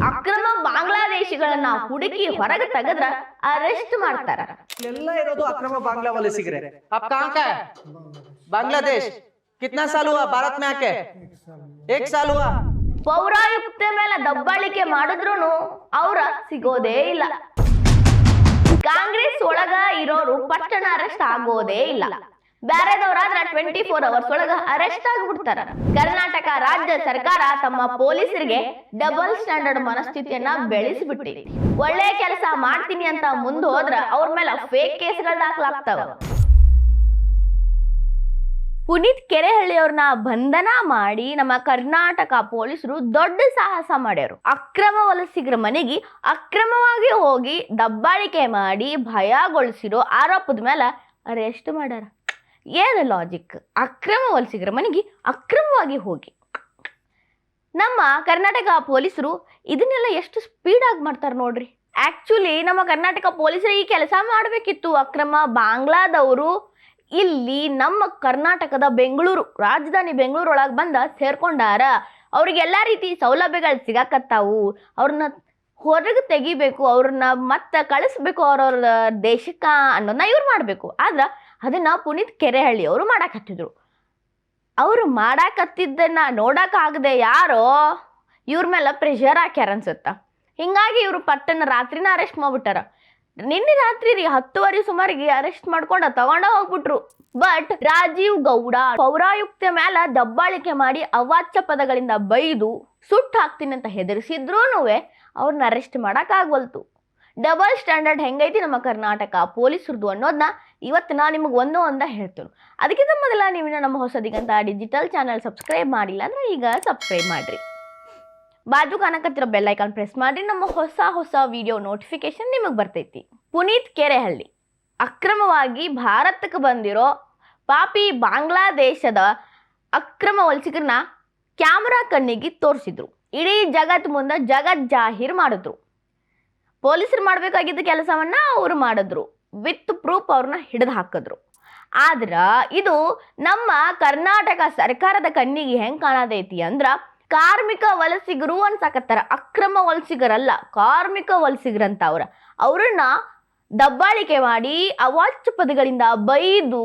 ಅಕ್ರಮ ಬಾಂಗ್ಲಾದೇಶಿಗಳನ್ನ ಹುಡುಕಿ ಹೊರಗೆ ತೆಗೆದ್ರ ಅರೆಸ್ಟ್ ಮಾಡ್ತಾರ. ಎಲ್ಲ ಇರೋದು ಅಕ್ರಮ ಬಾಂಗ್ಲಾ ವಲಸಿಗರೇ. आप कहाँ का है? बांग्लादेश. कितना साल हुआ भारत में आके? 1 साल हुआ. ಪೌರಾಯುಕ್ತೆ ಮೇಲೆ ದಬ್ಬಾಳಿಕೆ ಮಾಡಿದ್ರು ಅವ್ರ ಸಿಗೋದೇ ಇಲ್ಲ. ಕಾಂಗ್ರೆಸ್ ಒಳಗ ಇರೋರು ಪಟ್ಟಣ ಅರೆಸ್ಟ್ ಆಗೋದೇ ಇಲ್ಲ. ಬ್ಯಾರೆದವರಾದ್ರ 24 ಅವರ್ಸ್ ಒಳಗ ಅರೆಸ್ಟ್ ಆಗ್ಬಿಡ್ತಾರ. ಕರ್ನಾಟಕ ರಾಜ್ಯ ಸರ್ಕಾರ ತಮ್ಮ ಪೊಲೀಸರಿಗೆ ಡಬಲ್ ಸ್ಟ್ಯಾಂಡರ್ಡ್ ಮನಸ್ಥಿತಿಯನ್ನ ಬೆಳೆಸಿಬಿಟ್ಟಿದೆ. ಒಳ್ಳೆ ಕೆಲಸ ಮಾಡ್ತೀನಿ ಅಂತ ಮುಂದೆ ಹೋದ್ರ ಅವ್ರ ಮೇಲೆ ಫೇಕ್ ಕೇಸ್ಗಳು ದಾಖಲಾಗ್ತಾವ. ಪುನೀತ್ ಕೆರೆಹಳ್ಳಿ ಅವ್ರನ್ನ ಬಂಧನ ಮಾಡಿ ನಮ್ಮ ಕರ್ನಾಟಕ ಪೊಲೀಸರು ದೊಡ್ಡ ಸಾಹಸ ಮಾಡ್ಯಾರು. ಅಕ್ರಮ ವಲಸಿಗರ ಮನೆಗೆ ಅಕ್ರಮವಾಗಿ ಹೋಗಿ ದಬ್ಬಾಳಿಕೆ ಮಾಡಿ ಭಯಗೊಳಿಸಿರೋ ಆರೋಪದ ಮೇಲೆ ಅರೆಸ್ಟ್ ಮಾಡ್ಯಾರ. ಏನು ಲಾಜಿಕ್? ಅಕ್ರಮ ವಲಸಿಗರ ಮನೆಗೆ ಅಕ್ರಮವಾಗಿ ಹೋಗಿ ನಮ್ಮ ಕರ್ನಾಟಕ ಪೊಲೀಸರು ಇದನ್ನೆಲ್ಲ ಎಷ್ಟು ಸ್ಪೀಡಾಗಿ ಮಾಡ್ತಾರೆ ನೋಡ್ರಿ. ಆ್ಯಕ್ಚುಲಿ ನಮ್ಮ ಕರ್ನಾಟಕ ಪೊಲೀಸರು ಈ ಕೆಲಸ ಮಾಡಬೇಕಿತ್ತು. ಅಕ್ರಮ ಬಾಂಗ್ಲಾದವರು ಇಲ್ಲಿ ನಮ್ಮ ಕರ್ನಾಟಕದ ಬೆಂಗಳೂರು ರಾಜಧಾನಿ ಬೆಂಗಳೂರೊಳಗೆ ಬಂದ ಸೇರ್ಕೊಂಡಾರ. ಅವ್ರಿಗೆಲ್ಲ ರೀತಿ ಸೌಲಭ್ಯಗಳು ಸಿಗಾಕತ್ತಾವು. ಅವ್ರನ್ನ ಹೊರಗೆ ತೆಗಿಬೇಕು, ಅವ್ರನ್ನ ಮತ್ತೆ ಕಳಿಸ್ಬೇಕು ಅವ್ರವ್ರ ದೇಶಕ್ಕ ಅನ್ನೋದನ್ನ ಇವ್ರು ಮಾಡಬೇಕು. ಆದ್ರೆ ಅದನ್ನ ಪುನೀತ್ ಕೆರೆಹಳ್ಳಿ ಅವರು ಮಾಡಾಕತ್ತಿದ್ರು. ಅವರು ಮಾಡಾಕತ್ತಿದ್ದನ್ನ ನೋಡೋಕ್ಕಾಗದೆ ಯಾರೋ ಇವ್ರ ಮೇಲೆ ಪ್ರೆಷರ್ ಹಾಕ್ಯಾರ ಅನ್ಸುತ್ತ. ಹಿಂಗಾಗಿ ಇವರು ಪಟ್ಟಣ ರಾತ್ರಿನ ಅರೆಸ್ಟ್ ಮಾಡ್ಬಿಟ್ಟಾರ. ನಿನ್ನೆ ರಾತ್ರಿ 10:30 ಸುಮಾರಿಗೆ ಅರೆಸ್ಟ್ ಮಾಡ್ಕೊಂಡ ತಗೊಂಡ ಹೋಗ್ಬಿಟ್ರು. ಬಟ್ ರಾಜೀವ್ ಗೌಡ ಪೌರಾಯುಕ್ತೆ ಮೇಲೆ ದಬ್ಬಾಳಿಕೆ ಮಾಡಿ ಅವಾಚ್ಯ ಪದಗಳಿಂದ ಬೈದು ಸುಟ್ಟು ಹಾಕ್ತೀನಿ ಅಂತ ಹೆದರಿಸಿದ್ರೂ ಅವ್ರನ್ನ ಅರೆಸ್ಟ್ ಮಾಡೋಕ್ಕಾಗವಲ್ತು. ಡಬಲ್ ಸ್ಟ್ಯಾಂಡರ್ಡ್ ಹೆಂಗೈತಿ ನಮ್ಮ ಕರ್ನಾಟಕ ಪೊಲೀಸರದು ಅನ್ನೋದನ್ನ ಇವತ್ತು ನಾನು ನಿಮಗೆ ಒಂದ ಹೇಳ್ತೇನೆ. ಅದಕ್ಕಿಂತ ಮೊದಲ ನೀವು ನಮ್ಮ ಹೊಸದಿಗಂತ ಡಿಜಿಟಲ್ ಚಾನಲ್ ಸಬ್ಸ್ಕ್ರೈಬ್ ಮಾಡಿಲ್ಲ ಅಂದ್ರೆ ಈಗ ಸಬ್ಸ್ಕ್ರೈಬ್ ಮಾಡಿರಿ. ಬಾಜು ಕಾಣಕತ್ತಿರೋ ಬೆಲ್ ಐಕಾನ್ ಪ್ರೆಸ್ ಮಾಡಿರಿ. ನಮ್ಮ ಹೊಸ ವಿಡಿಯೋ ನೋಟಿಫಿಕೇಶನ್ ನಿಮಗೆ ಬರ್ತೈತಿ. ಪುನೀತ್ ಕೆರೆಹಳ್ಳಿ ಅಕ್ರಮವಾಗಿ ಭಾರತಕ್ಕೆ ಬಂದಿರೋ ಪಾಪಿ ಬಾಂಗ್ಲಾದೇಶದ ಅಕ್ರಮ ವಲಸಿಗರನ್ನ ಕ್ಯಾಮ್ರಾ ಕಣ್ಣಿಗೆ ತೋರಿಸಿದ್ರು. ಇಡೀ ಜಗತ್ ಮುಂದೆ ಜಗತ್ ಜಾಹೀರ್ ಮಾಡಿದ್ರು. ಪೊಲೀಸರು ಮಾಡಬೇಕಾಗಿದ್ದ ಕೆಲಸವನ್ನ ಅವರು ಮಾಡಿದ್ರು. ವಿತ್ ಪ್ರೂಫ್ ಅವ್ರನ್ನ ಹಿಡಿದು ಹಾಕಿದ್ರು. ಆದ್ರೆ ಇದು ನಮ್ಮ ಕರ್ನಾಟಕ ಸರ್ಕಾರದ ಕಣ್ಣಿಗೆ ಹೆಂಗೆ ಕಾಣದೈತಿ ಅಂದ್ರ ಕಾರ್ಮಿಕ ವಲಸಿಗರು ಅನ್ಸಾಕತ್ತಾರ. ಅಕ್ರಮ ವಲಸಿಗರಲ್ಲ, ಕಾರ್ಮಿಕ ವಲಸಿಗರಂತ ಅವ್ರನ್ನ ದಬ್ಬಾಳಿಕೆ ಮಾಡಿ ಅವಾಚ್ಯ ಪದಗಳಿಂದ ಬೈದು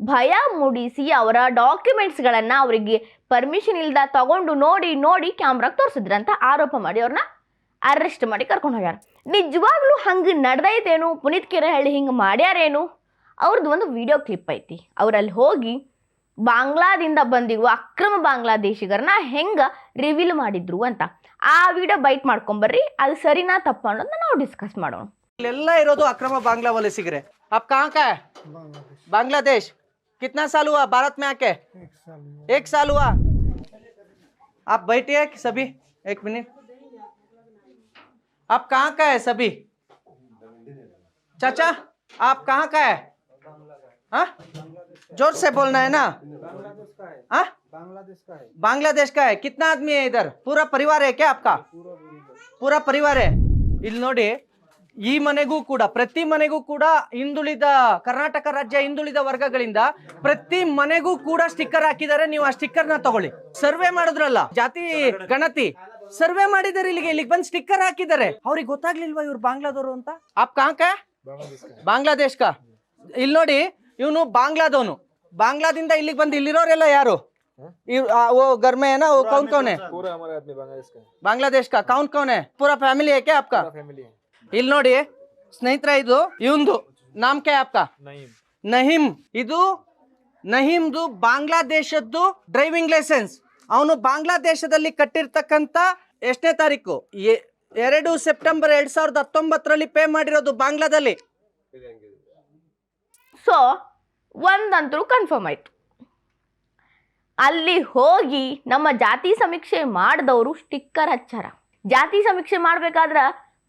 ಭಯ ಮೂಡಿಸಿ ಅವರ ಡಾಕ್ಯುಮೆಂಟ್ಸ್ಗಳನ್ನು ಅವರಿಗೆ ಪರ್ಮಿಷನ್ ಇಲ್ದ ತಗೊಂಡು ನೋಡಿ ಕ್ಯಾಮ್ರಾಗೆ ತೋರಿಸಿದ್ರಂತ ಆರೋಪ ಮಾಡಿ ಅವ್ರನ್ನ ಅರೆಸ್ಟ್ ಮಾಡಿ ಕರ್ಕೊಂಡು ಹೋಗ್ಯಾರ. ನಿಜವಾಗ್ಲೂ ಹಂಗೆ ನಡೆದೈತೇನು? ಪುನೀತ್ ಕೆರೆಹಳ್ಳಿ ಹಿಂಗೆ ಮಾಡ್ಯಾರೇನು? ಅವ್ರದ್ದು ಒಂದು ವಿಡಿಯೋ ಕ್ಲಿಪ್ ಐತಿ. ಅವರಲ್ಲಿ ಹೋಗಿ ಬಾಂಗ್ಲಾದಿಂದ ಬಂದಿರುವ ಅಕ್ರಮ ಬಾಂಗ್ಲಾದೇಶಿಗರನ್ನ ಹೆಂಗೆ ರಿವೀಲ್ ಮಾಡಿದ್ರು ಅಂತ ಆ ವಿಡಿಯೋ ಬೈಟ್ ಮಾಡ್ಕೊಂಬರ್ರಿ. ಅದು ಸರಿನಾ ತಪ್ಪ ಅನ್ನೋದನ್ನ ನಾವು ಡಿಸ್ಕಸ್ ಮಾಡೋಣ. ಎಲ್ಲ ಇರೋದು ಅಕ್ರಮ ಬಾಂಗ್ಲಾ ವಲಸಿಗರೇ. आप कहाँ का है? बांग्लादेश. कितना साल हुआ भारत में आके? 1 साल हुआ. आप बैठिए सभी 1 मिनट. आप कहाँ का है सभी? चाचा आप कहाँ का है? हाँ जोर से बोलना है ना. हाँ बांग्लादेश का है. कितना आदमी है इधर? पूरा परिवार है क्या आपका? पूरा परिवार है. ಇಲ್ಲಿ ನೋಡಿ, ಈ ಮನೆಗೂ ಕೂಡ ಪ್ರತಿ ಮನೆಗೂ ಕೂಡ ಹಿಂದುಳಿದ ಕರ್ನಾಟಕ ರಾಜ್ಯ ಹಿಂದುಳಿದ ವರ್ಗಗಳಿಂದ ಪ್ರತಿ ಮನೆಗೂ ಕೂಡ ಸ್ಟಿಕ್ಕರ್ ಹಾಕಿದ್ದಾರೆ. ನೀವು ಆ ಸ್ಟಿಕ್ಕರ್ ನ ತಗೊಳ್ಳಿ. ಸರ್ವೆ ಮಾಡಿದ್ರಲ್ಲ, ಜಾತಿ ಗಣತಿ ಸರ್ವೆ ಮಾಡಿದ್ದಾರೆ. ಇಲ್ಲಿಗೆ ಬಂದು ಸ್ಟಿಕ್ಕರ್ ಹಾಕಿದ್ದಾರೆ. ಅವ್ರಿಗೆ ಗೊತ್ತಾಗ್ಲಿಲ್ವಾ ಇವ್ರು ಬಾಂಗ್ಲಾದವರು ಅಂತ? ಆಪ್ ಕಾಂಕ ಬಾಂಗ್ಲಾದೇಶ್ ಕಾ. ಇಲ್ಲಿ ನೋಡಿ, ಇವನು ಬಾಂಗ್ಲಾದವನು. ಬಾಂಗ್ಲಾದಿಂದ ಇಲ್ಲಿಗೆ ಬಂದು ಇಲ್ಲಿರೋರೆಲ್ಲ ಯಾರು? वो घर में है ना, वो कौन कौन है? पूरा हमारे आदमी बांग्लादेश का. कौन है? पूरा फैमिली है क्या आपका? फैमिली है. ಇಲ್ಲಿ ನೋಡಿ ಸ್ನೇಹಿತರ, ಇದು ಇವಂದು ನಾಮ್ ಕ್ಯಾ आपका? ನಹೀಮ್. ಇದು ನಹೀಮ್ದು ಬಾಂಗ್ಲಾದೇಶದ್ದು ಡ್ರೈವಿಂಗ್ ಲೈಸೆನ್ಸ್. ಅವನು ಬಾಂಗ್ಲಾದೇಶದಲ್ಲಿ ಕಟ್ಟಿರ್ತಕ್ಕಂಥ ಎಷ್ಟನೇ ತಾರೀಕು? 2 ಸೆಪ್ಟೆಂಬರ್ 2019 ಪೇ ಮಾಡಿರೋದು ಬಾಂಗ್ಲಾದಲ್ಲಿ. ಸೊ ಒಂದಂತೂ ಕನ್ಫರ್ಮ್ ಆಯ್ತು. ಅಲ್ಲಿ ಹೋಗಿ ನಮ್ಮ ಜಾತಿ ಸಮೀಕ್ಷೆ ಮಾಡಿದವರು ಸ್ಟಿಕ್ಕರ್ ಹಚ್ಚಾರ. ಜಾತಿ ಸಮೀಕ್ಷೆ ಮಾಡ್ಬೇಕಾದ್ರೆ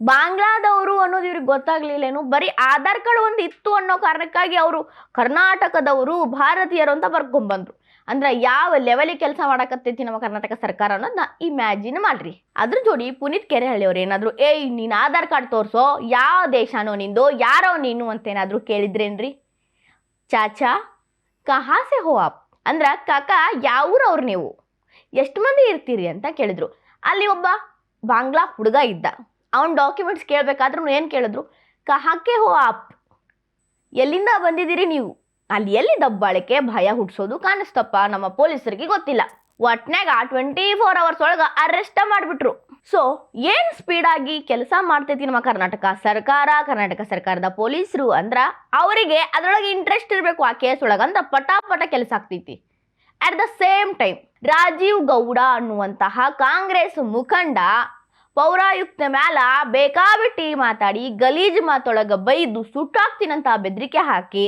ಬಾಂಗ್ಲಾದವರು ಅನ್ನೋದು ಇವ್ರಿಗೆ ಗೊತ್ತಾಗ್ಲಿಲ್ಲೇನು? ಬರೀ ಆಧಾರ್ ಕಾರ್ಡ್ ಒಂದು ಇತ್ತು ಅನ್ನೋ ಕಾರಣಕ್ಕಾಗಿ ಅವರು ಕರ್ನಾಟಕದವರು ಭಾರತೀಯರು ಅಂತ ಬರ್ಕೊಂಡ್ಬಂದ್ರು. ಅಂದ್ರೆ ಯಾವ ಲೆವೆಲಿಗೆ ಕೆಲಸ ಮಾಡಕತ್ತೈತಿ ನಮ್ಮ ಕರ್ನಾಟಕ ಸರ್ಕಾರ ಅನ್ನೋದನ್ನ ಇಮ್ಯಾಜಿನ್ ಮಾಡ್ರಿ. ಅದ್ರ ಜೋಡಿ ಪುನೀತ್ ಕೆರೆಹಳ್ಳಿ ಅವ್ರು ಏನಾದ್ರು ನೀನು ಆಧಾರ್ ಕಾರ್ಡ್ ತೋರಿಸೋ, ಯಾವ ದೇಶನೋ ನಿಂದು, ಯಾರೋ ನೀನು ಅಂತ ಏನಾದ್ರು ಕೇಳಿದ್ರೇನ್ರಿ? ಚಾಚಾ ಕಹಾ ಸೆ ಹೋ ಆಪ್ ಅಂದ್ರೆ ಕಾಕ ಯಾವ್ರವ್ರು ನೀವು, ಎಷ್ಟು ಮಂದಿ ಇರ್ತೀರಿ ಅಂತ ಕೇಳಿದ್ರು. ಅಲ್ಲಿ ಒಬ್ಬ ಬಾಂಗ್ಲಾ ಹುಡುಗ ಇದ್ದ. ಅವನ ಡಾಕ್ಯುಮೆಂಟ್ಸ್ ಕೇಳಬೇಕಾದ್ರೂ ಏನು ಕೇಳಿದ್ರು, ಕಹಾಕೆ ಹೋ ಆಪ್, ಎಲ್ಲಿಂದ ಬಂದಿದ್ದೀರಿ ನೀವು, ಅಲ್ಲಿ ಎಲ್ಲಿ ದಬ್ಬಾಳಿಕೆ ಭಯ ಹುಟ್ಟಿಸೋದು ಕಾಣಿಸ್ತಪ್ಪ ನಮ್ಮ ಪೊಲೀಸರಿಗೆ ಗೊತ್ತಿಲ್ಲ. ಒಟ್ನಾಗ 24 hours ಒಳಗೆ ಅರೆಸ್ಟ್ ಮಾಡಿಬಿಟ್ರು. ಸೊ ಏನು ಸ್ಪೀಡಾಗಿ ಕೆಲಸ ಮಾಡ್ತೈತಿ ನಮ್ಮ ಕರ್ನಾಟಕ ಸರ್ಕಾರದ ಪೊಲೀಸರು ಅಂದ್ರ ಅವರಿಗೆ ಅದರೊಳಗೆ ಇಂಟ್ರೆಸ್ಟ್ ಇರಬೇಕು ಆ ಕೇಸ್ ಒಳಗೆ, ಅಂದ್ರೆ ಪಟಾಪಟ ಕೆಲಸ ಆಗ್ತೈತಿ. At the same time Rajeev Gowda ಅನ್ನುವಂತಹ ಕಾಂಗ್ರೆಸ್ ಮುಖಂಡ ಪೌರಾಯುಕ್ತ ಮ್ಯಾಲ ಬೇಕಾಬಿಟ್ಟಿ ಮಾತಾಡಿ ಗಲೀಜ್ ಮಾತೊಳಗೆ ಬೈದು ಸುಟ್ಟಾಕ್ತೀನಂತ ಬೆದರಿಕೆ ಹಾಕಿ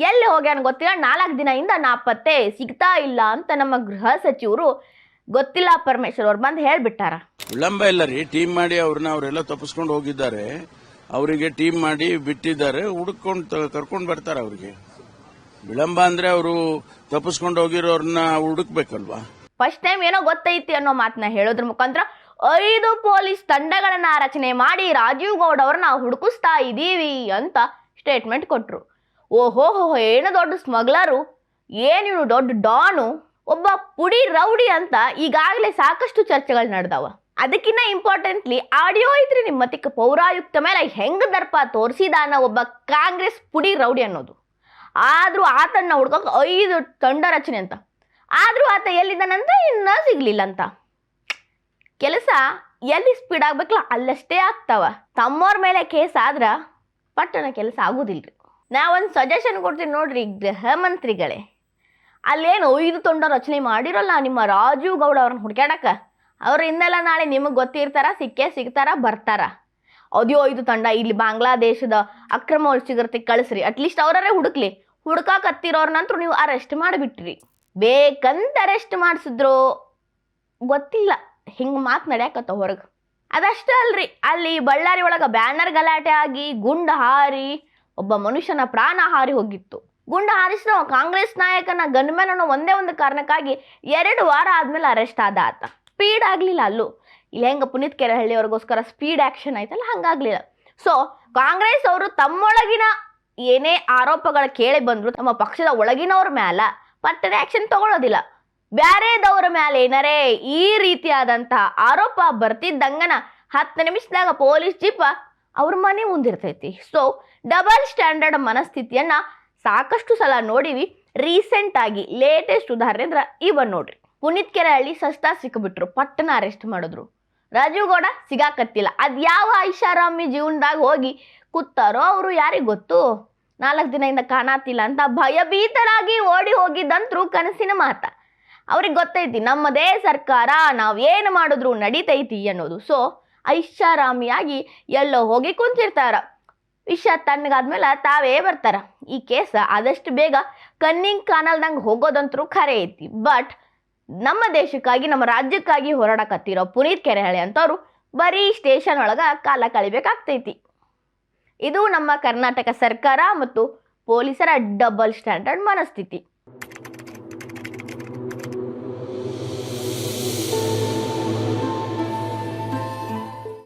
ಎಲ್ಲಿ ಹೋಗ್ಯಾನ ಗೊತ್ತಿಲ್ಲ, 4 ದಿನದಿಂದ ನಾಪತ್ತೆ, ಸಿಗ್ತಾ ಇಲ್ಲ ಅಂತ ನಮ್ಮ ಗೃಹ ಸಚಿವರು ಗೊತ್ತಿಲ್ಲ ಪರಮೇಶ್ವರ್ ಅವ್ರು ಬಂದು ಹೇಳ್ಬಿಟ್ಟಾರ. ವಿಳಂಬ ಇಲ್ಲ ರೀ, ಟೀಮ್ ಮಾಡಿ ಅವರೆಲ್ಲ ತಪ್ಪಿಸ್ಕೊಂಡು ಹೋಗಿದ್ದಾರೆ, ಅವರಿಗೆ ಟೀಮ್ ಮಾಡಿ ಬಿಟ್ಟಿದ್ದಾರೆ, ಹುಡುಕೊಂಡು ಕರ್ಕೊಂಡು ಬರ್ತಾರೆ. ಅವ್ರಿಗೆ ವಿಳಂಬ ಅಂದ್ರೆ ಅವರು ತಪ್ಪಿಸ್ಕೊಂಡು ಹೋಗಿರೋರ್ನ ಹುಡುಕ್ಬೇಕಲ್ವಾ. ಫಸ್ಟ್ ಟೈಮ್ ಏನೋ ಗೊತ್ತೈತಿ ಅನ್ನೋ ಮಾತನ್ನ ಹೇಳೋದ್ರ ಮುಖಾಂತರ 5 ಪೊಲೀಸ್ ತಂಡಗಳನ್ನ ರಚನೆ ಮಾಡಿ ರಾಜೀವ್ ಗೌಡ ಅವ್ರನ್ನ ಹುಡುಕಿಸ್ತಾ ಇದ್ದೀವಿ ಅಂತ ಸ್ಟೇಟ್ಮೆಂಟ್ ಕೊಟ್ರು. ಓಹೋ ಏನು ದೊಡ್ಡ ಸ್ಮಗ್ಲರು, ಏನು ದೊಡ್ಡ ಡಾನು, ಒಬ್ಬ ಪುಡಿ ರೌಡಿ ಅಂತ ಈಗಾಗಲೇ ಸಾಕಷ್ಟು ಚರ್ಚೆಗಳು ನಡೆದವ. ಅದಕ್ಕಿಂತ ಇಂಪಾರ್ಟೆಂಟ್ಲಿ ಆಡಿಯೋ ಐತ್ರಿ ನಿಮ್ಮ ಮತ್ತಿಕ್ಕ ಪೌರಾಯುಕ್ತ ಮೇಲೆ ಹೆಂಗ್ ದರ್ಪ ತೋರಿಸಿದಾನ ಒಬ್ಬ ಕಾಂಗ್ರೆಸ್ ಪುಡಿ ರೌಡಿ ಅನ್ನೋದು. ಆದ್ರೂ ಆತನ್ನ ಹುಡ್ಕೋಕೆ 5 ತಂಡ ರಚನೆ ಅಂತ, ಆದ್ರೂ ಆತ ಎಲ್ಲಿದ್ದಾನಂತ ಇನ್ನ ಸಿಗ್ಲಿಲ್ಲ ಅಂತ. ಕೆಲಸ ಎಲ್ಲಿ ಸ್ಪೀಡ್ ಆಗ್ಬೇಕಲ್ಲ ಅಲ್ಲಷ್ಟೇ ಆಗ್ತಾವ. ತಮ್ಮವ್ರ ಮೇಲೆ ಕೇಸ್ ಆದ್ರ ಪಟ್ಟಣ ಕೆಲಸ ಆಗೋದಿಲ್ರಿ. ನಾ ಒಂದು ಸಜೆಷನ್ ಕೊಡ್ತೀನಿ ನೋಡ್ರಿ ಗೃಹ ಮಂತ್ರಿಗಳೇ, ಅಲ್ಲೇನು 5 ತಂಡ ರಚನೆ ಮಾಡಿರಲ್ಲ ನಿಮ್ಮ ರಾಜೀವ್ ಗೌಡ ಅವ್ರನ್ನ ಹುಡ್ಕ್ಯಾಡಕ, ಅವ್ರು ಇನ್ನೆಲ್ಲ ನಾಳೆ ನಿಮಗೆ ಗೊತ್ತಿರ್ತಾರ, ಸಿಗ್ತಾರ ಬರ್ತಾರ. ಅದ್ಯೋ 5 ತಂಡ ಇಲ್ಲಿ ಬಾಂಗ್ಲಾದೇಶದ ಅಕ್ರಮ ವಲಸಿಗರಿಗೆ ಕಳಿಸ್ರಿ, ಅಟ್ಲೀಸ್ಟ್ ಅವರೇ ಹುಡುಕಾಕತ್ತಿರೋರ್ನಂತರೂ ನೀವು ಅರೆಸ್ಟ್ ಮಾಡಿಬಿಟ್ರಿ. ಬೇಕಂತ ಅರೆಸ್ಟ್ ಮಾಡಿಸಿದ್ರು ಗೊತ್ತಿಲ್ಲ, ಹಿಂಗೆ ಮಾತು ನಡೆಯಕತ್ತ ಹೊರಗೆ. ಅದಷ್ಟೇ ಅಲ್ರಿ, ಅಲ್ಲಿ ಬಳ್ಳಾರಿ ಒಳಗೆ ಬ್ಯಾನರ್ ಗಲಾಟೆ ಆಗಿ ಗುಂಡ ಹಾರಿ ಒಬ್ಬ ಮನುಷ್ಯನ ಪ್ರಾಣ ಹಾರಿ ಹೋಗಿತ್ತು. ಗುಂಡ ಹಾರಿಸಿದ ಕಾಂಗ್ರೆಸ್ ನಾಯಕನ ಗನ್ಮ್ಯಾನ್ ಅನ್ನೋ ಒಂದೇ ಒಂದು ಕಾರಣಕ್ಕಾಗಿ 2 ವಾರ ಆದ್ಮೇಲೆ ಅರೆಸ್ಟ್ ಆದ ಆತ. ಸ್ಪೀಡ್ ಆಗಲಿಲ್ಲ ಅಲ್ಲೂ. ಇಲ್ಲಿ ಹೆಂಗೆ ಪುನೀತ್ ಕೆರೆಹಳ್ಳಿ ಅವ್ರಿಗೋಸ್ಕರ ಸ್ಪೀಡ್ ಆ್ಯಕ್ಷನ್ ಆಯ್ತಲ್ಲ ಹಂಗಾಗ್ಲಿಲ್ಲ. ಸೊ ಕಾಂಗ್ರೆಸ್ ಅವರು ತಮ್ಮೊಳಗಿನ ಏನೇ ಆರೋಪಗಳು ಕೇಳಿ ಬಂದ್ರು ತಮ್ಮ ಪಕ್ಷದ ಒಳಗಿನವ್ರ ಮ್ಯಾಲ ಪಟ್ಟಣ ಆ್ಯಕ್ಷನ್ ತಗೊಳ್ಳೋದಿಲ್ಲ. ಬ್ಯಾರೆದವ್ರ ಮ್ಯಾಲೆ ಏನಾರೇ ಈ ರೀತಿಯಾದಂತಹ ಆರೋಪ ಬರ್ತಿದ್ದಂಗನ 10 ನಿಮಿಷದಾಗ ಪೊಲೀಸ್ ಜೀಪ ಅವ್ರ ಮನೆ ಮುಂದಿರ್ತೈತಿ. ಸೊ ಡಬಲ್ ಸ್ಟ್ಯಾಂಡರ್ಡ್ ಮನಸ್ಥಿತಿಯನ್ನ ಸಾಕಷ್ಟು ಸಲ ನೋಡಿವಿ. ರೀಸೆಂಟ್ ಆಗಿ ಲೇಟೆಸ್ಟ್ ಉದಾಹರಣೆ ಅಂದ್ರೆ ಇವನ್ ನೋಡ್ರಿ, ಪುನೀತ್ ಕೆರೆಹಳ್ಳಿ ಸಸ್ತಾ ಸಿಕ್ಕಿಬಿಟ್ರು, ಪಟ್ಟಣ ಅರೆಸ್ಟ್ ಮಾಡಿದ್ರು. ರಾಜೀವ್ ಗೌಡ ಸಿಗಾಕತ್ತಿಲ್ಲ. ಅದ್ಯಾವ ಐಷಾರಾಮಿ ಜೀವನದಾಗ ಹೋಗಿ ಕೂತಾರೋ ಅವರು ಯಾರಿಗೆ ಗೊತ್ತು. 4 ದಿನದಿಂದ ಕಾಣತಿಲ್ಲ ಅಂತ ಭಯಭೀತರಾಗಿ ಓಡಿ ಹೋಗಿದ್ದಂತ್ರು ಕನಸಿನ ಮಾತ. ಅವ್ರಿಗೆ ಗೊತ್ತೈತಿ ನಮ್ಮದೇ ಸರ್ಕಾರ, ನಾವೇನು ಮಾಡಿದ್ರು ನಡೀತೈತಿ ಅನ್ನೋದು. ಸೊ ಐಷಾರಾಮಿಯಾಗಿ ಎಲ್ಲೋ ಹೋಗಿ ಕುಂತಿರ್ತಾರ. ವಿಷಯ ತಣ್ಣಗಾದ್ಮೇಲೆ ತಾವೇ ಬರ್ತಾರ. ಈ ಕೇಸ ಆದಷ್ಟು ಬೇಗ ಕನ್ನಿಂಗ್ ಕಾನಲ್ದಂಗೆ ಹೋಗೋದಂತರೂ ಖರೆ ಐತಿ. ಬಟ್ ನಮ್ಮ ದೇಶಕ್ಕಾಗಿ ನಮ್ಮ ರಾಜ್ಯಕ್ಕಾಗಿ ಹೋರಾಡಕತ್ತಿರೋ ಪುನೀತ್ ಕೆರೆಹಳ್ಳಿ ಅಂತವ್ರು ಬರೀ ಸ್ಟೇಷನ್ ಒಳಗೆ ಕಾಲ ಕಳಿಬೇಕಾಗ್ತೈತಿ. ಇದು ನಮ್ಮ ಕರ್ನಾಟಕ ಸರ್ಕಾರ ಮತ್ತು ಪೊಲೀಸರ ಡಬಲ್ ಸ್ಟ್ಯಾಂಡರ್ಡ್ ಮನಸ್ಥಿತಿ.